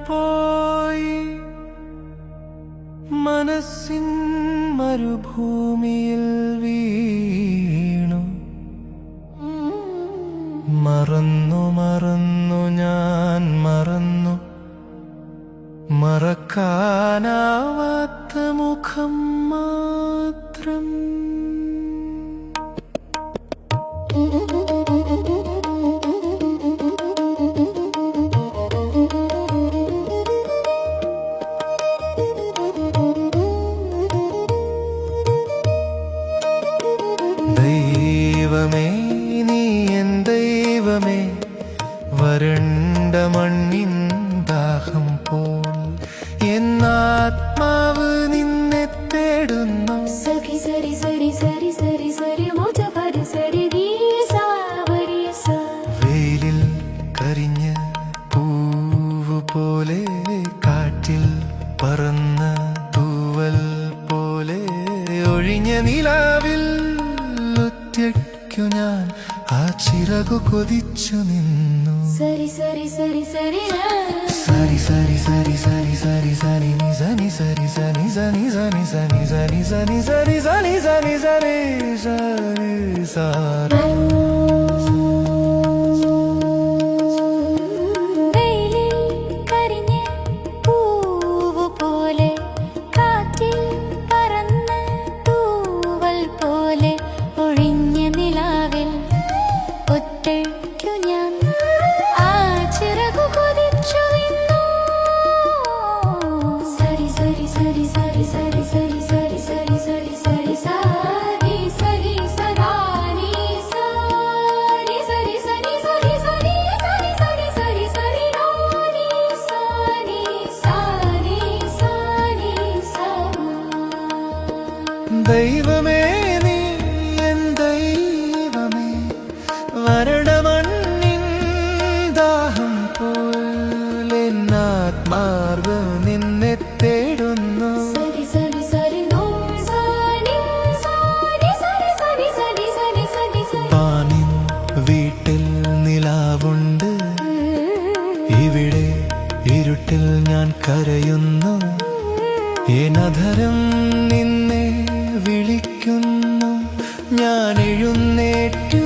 പോയി മനസ്സിൻ മരുഭൂമിയിൽ വീണു മറന്നു ഞാൻ മറന്നു മറക്കാനാവാത്ത മുഖം മാത്രം ദൈവമേ നീ എൻ ദൈവമേ വരണ്ട മണ്ണിൻ ദാഹം പോൽ എന്നാത്മാവ് നിന്നെ തേടുന്നു സരി സരി സരി സരി സരി സരി മോച പരി സരി ഗീസാവരി സ വെയിലിൽ കരിഞ്ഞ പൂവ് പോലെ കാറ്റിൽ പറന്ന തൂവൽ പോലെ ഒഴിഞ്ഞ നിലാവിൽ ഒറ്റയ്ക്കു ഞാൻ ആ ചിറകു കൊതിച്ചു നിന്നു സരി സരി സരി സരി സരി സരി സരി സരി സരി സരി നി സനി സരി സനി സനി സനി സനി സനി സനി സരി സനി സനി സരി സരി സരി വെയിലിൽ കരിഞ്ഞ പൂവ് പോലെ കാറ്റിൽ പറന്ന തൂവൽ പോലെ ഒഴിഞ്ഞ നിലാവിൽ ഒറ്റയ്ക്കു ഞാൻ ആ ചിറകു കൊതിച്ചു നിന്നു സരി സരി സരി സരി സരി സരി സരി സരി സരി സരി സരി സരി സദാനി സരി സരി സരി സരി സരി സരി സരി സരി സരി നോനി സനി സനി സനി സ ദൈവമേ നീ എൻ ദൈവമേ വരണമണ്ണിൻ ദാഹം പോലെ ആത്മാവ് നിന്നെ തേടുന്നു സരി സരി സരി നോ സനി സനി സരി സരി സരി സരി സരി സരി പാനിൻ വീട്ടിൽ നിലാവുണ്ട് ഇവിടെ ഇരുട്ടിൽ ഞാൻ കരയുന്നു ഏനധരം നിന്നെ വിളിക്കുന്നു ഞാൻ എഴുന്നേറ്റു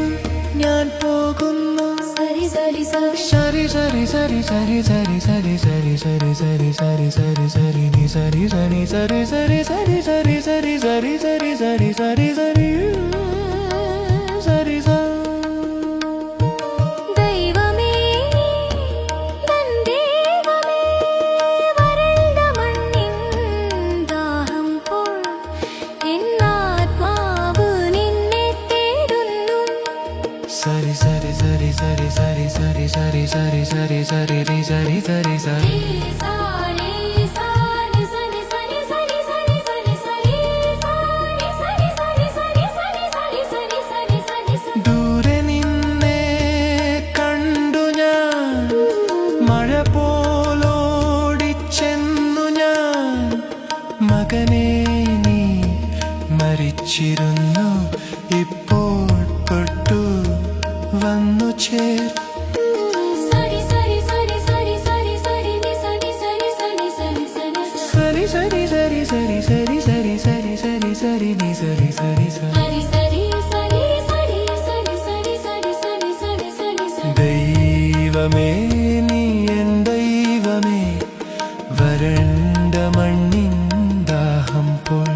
ഞാൻ പോകുന്നു സരി സരി സരി സരി സരി സരി സരി സരി സരി സരി സരി സരി സരി സരി നി സരി സനി സരി സരി സരി സരി സരി സരി സരി സരി സരി സരി സരി സ ദൈവമേ നൻ ദൈവമേ വരണ്ട മണ്ണിൻ ദാഹം പോൽ എന്നാത്മാവ് നിന്നെ തേടുന്നു സരി സരി സരി സരി സരി സരി സരി സരി സരി സരി രി സരി സരി സരി സനി സനി സനി സനി സനി സനി സനി സനി സനി സനി സനി സനി സനി സനി സനി സനി സനി ദൂരെ നിന്നെ കണ്ടു ഞാൻ മഴ പോലോടിച്ചെന്നു ഞാൻ മകനെ നീ മരിച്ചിരുന്നു ഇപ്പോൾ തൊട്ടു വന്നു ചേർ സരി സരി സരി സരി സരി സരി നി സനി സനി സനി സനി സനി സരി സരി സരി സരി സരി സരി സരി സരി സരി നി സരി സരി സരി ഹരി സരി സരി സരി സരി സരി സരി സരി സരി സരി സരി ദൈവമേ നീ എൻ ദൈവമേ വരണ്ട മണ്ണിൻ ദാഹം പോൽ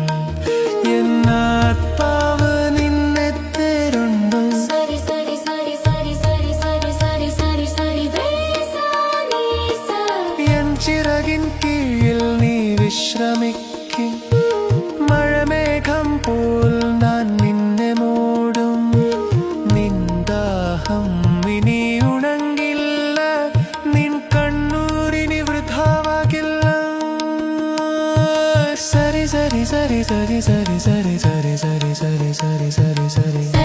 എന്നാത്മാവ് നിന്നെ തേടുന്നു സരി സരി സരി സരി സരി സരി സരി സരി സരി സനി സ എൻ ചിറകിൻ കീഴിൽ നീ വിശ്രമിക്കും മഴമേഘം പോൽ ഞാൻ നിന്നെ മൂടും നിൻ ദാഹം ഇനി ഉണങ്ങില്ല നിൻ കണ്ണൂരിനി വൃഥാവാകില്ല സരി സരി സരി സരി സരി സരി സരി സരി സരി സരി സരി സരി